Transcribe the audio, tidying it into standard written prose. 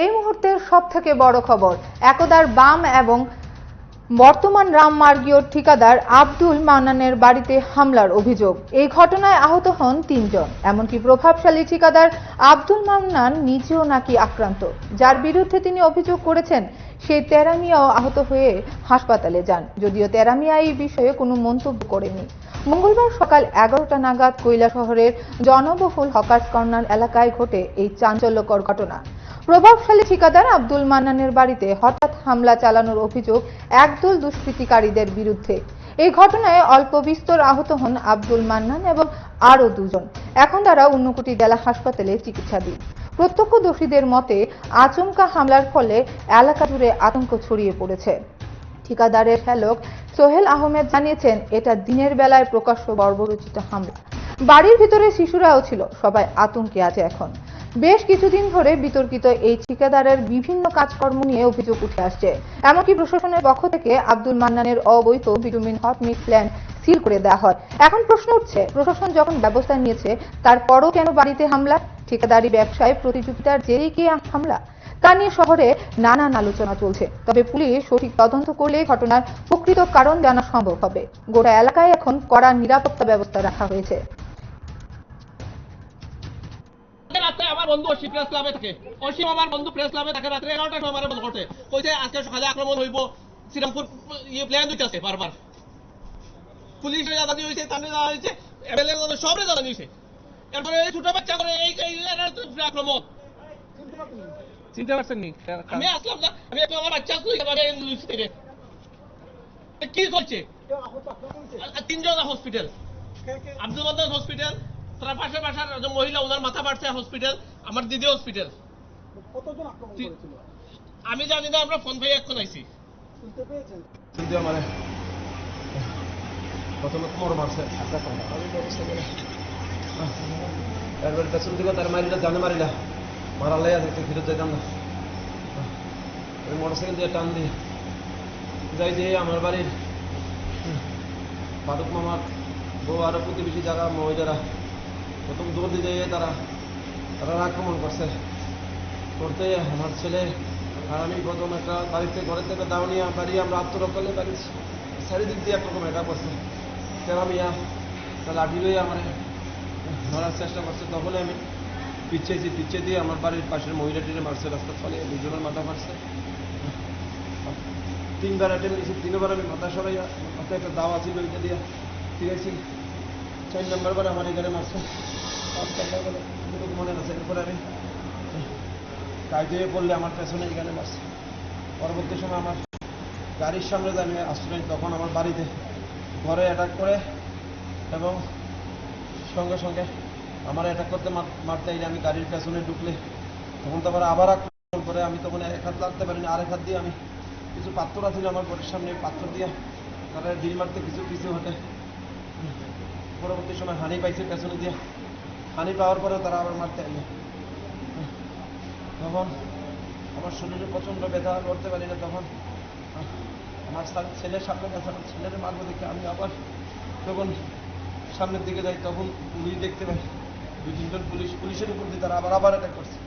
এই মুহূর্তের সবথেকে বড় খবর, একদার বাম এবং বর্তমান রামমার্গীয় ঠিকাদার আব্দুল মান্নানের বাড়িতে হামলার অভিযোগ। এই ঘটনায় আহত হন ৩ জন। এমনকি প্রভাবশালী ঠিকাদার আব্দুল মান্নান নিজেও নাকি আক্রান্ত। যার বিরুদ্ধে তিনি অভিযোগ করেছেন, সেই তেরা মিয়াও আহত হয়ে হাসপাতালে যান, যদিও তেরা মিয়া এই বিষয়ে কোনো মন্তব্য করেনি। মঙ্গলবার সকাল 11টা নাগাদ কৈলাসহরের জনবহুল হকার্স কর্নার এলাকায় ঘটে এই চাঞ্চল্যকর ঘটনা। প্রভাবশালী ঠিকাদার আব্দুল মান্নানের বাড়িতে হঠাৎ হামলা চালানোর অভিযোগ একদল দুষ্কৃতিকারীদের বিরুদ্ধে। এই ঘটনায় অল্প বিস্তর আহত হন আব্দুল মান্নান এবং আরও 2 জন। এখন তারা ঊনকোটি জেলা হাসপাতালে চিকিৎসাধীন। প্রত্যক্ষদর্শীদের মতে, আচমকা হামলার ফলে এলাকা জুড়ে আতঙ্ক ছড়িয়ে পড়েছে। ঠিকাদারের শ্যালক সোহেল আহমেদ জানিয়েছেন, এটা দিনের বেলায় প্রকাশ্য বর্বরোচিত হামলা। বাড়ির ভিতরে শিশুরাও ছিল, সবাই আতঙ্কে আছে। এখন বেশ কিছুদিন ধরে বিতর্কিত এই ঠিকাদারের বিভিন্ন কাজকর্ম নিয়ে অভিযোগ উঠে আসছে। এমনকি প্রশাসনের পক্ষ থেকে আব্দুল মান্নানের অবৈধ vitamin hot mix plant seal করে দেওয়া হয়। এখন প্রশ্ন উঠছে, প্রশাসন যখন ব্যবস্থা নিয়েছে, তারপরও কেন বাড়িতে হামলা? ঠিকাদারি ব্যবসায় প্রতিযোগিতার জেরেই কি হামলা? তা নিয়ে শহরে নানান আলোচনা চলছে। তবে পুলিশ সঠিক তদন্ত করলে ঘটনার প্রকৃত কারণ জানা সম্ভব হবে। গোটা এলাকায় এখন কড়া নিরাপত্তা ব্যবস্থা রাখা হয়েছে। আমার বন্ধু অসীম প্রেস ক্লাবে থাকে, অসীম আমার বন্ধু প্রেস ক্লাবে থাকে। রাত্রে 11টার সময় আমার বন্ধ করতে কইছে আজকে সকালে আক্রমণ হইব, শ্রীরামপুর প্ল্যান দিতেছে। বারবার পুলিশের জানানি হয়েছে, থানায় জানা হয়েছে, এমএলএ সবরে জানানি হয়েছে। এরপরে এই ছোট বাচ্চা করে এই আক্রমণ চিনতে পারছেন নি? আমি আসলাম না, আমি একটু আমার বাচ্চা কি চলছে? 3 জন হসপিটাল, আব্দুল মান্নান হসপিটাল, তার পাশে বাসার মহিলা, ওনার মাথা বাড়ছে হসপিটাল, আমার দিদি হসপিটাল। আমি জানি না, আমরা ফোন পাই এখন আইছি। প্রথমে কোমর মারছে, এরপরে পেছন দিকে তার মারিলা, জানে মারিলা, মারালাই আছে, ফিরত যাইতাম না। ওই মোটরসাইকেল দিয়ে টান দিয়ে যাই যে আমার বাড়ির ফারুক মামার বউ আরো প্রতিবেশী যারা মহিলারা প্রথম দৌড় দিয়ে যাইয়ে তারা আক্রমণ করছে। করতে আমার ছেলে আর আমি প্রথম একটা বাড়িতে ঘরের থেকে দাওনিয়া বাড়ি আমরা আত্মরক্ষালে বাড়ির চারিদিক দিয়ে একরকম এটা করছে। তেরা মিয়া লাঠি লইয়া আমার ধরার চেষ্টা করছে। তখন আমি পিছিয়ে দিয়ে আমার বাড়ির পাশের মহিলাটিরে মারছে, রাস্তার ফলে 2 জনের মাথা মারছে। 3বার অ্যাটেম্প দিয়েছি, 3বার আমি মাথা সরাইয়া মাথায় একটা দাওয়া ছিল, ওইটা দিয়া ঠিক আছে। 4 নম্বর বার আমার এখানে মারছে, 5 নম্বর বলে মনে আছে। এরপরে আমি কায়দে পড়লে আমার পেছনে এখানে মারছে। পরবর্তী সময় আমার গাড়ির সামনে যে আমি আসছিলাম, তখন আমার বাড়িতে ঘরে অ্যাটাক করে এবং সঙ্গে সঙ্গে আমার অ্যাটাক করতে মারতে আইলে আমি গাড়ির পেছনে ঢুকলে তখন তো আবার আক্রমণ করে। আমি তখন এক হাত লাগতে পারিনি, আরেক হাত দিয়ে আমি কিছু পাথর আছিল আমার ঘরের সামনে, পাথর দিয়ে তারা ডিল মারতে কিছু হতে। পরবর্তী সময় হানি পাইছে পেছনে দিয়ে, হানি পাওয়ার পরে তারা আবার মারতে আইলে তখন আমার শরীরে প্রচণ্ড ব্যথা, করতে পারি না। তখন আমার ছেলের সামনে গেছে, আমার ছেলের মারবো দেখে আমি আবার তখন সামনের দিকে যাই, তখন পুলিশ দেখতে পাই, 2-3 জন পুলিশের উপর দিয়ে তারা আবার অ্যাটাক করছে।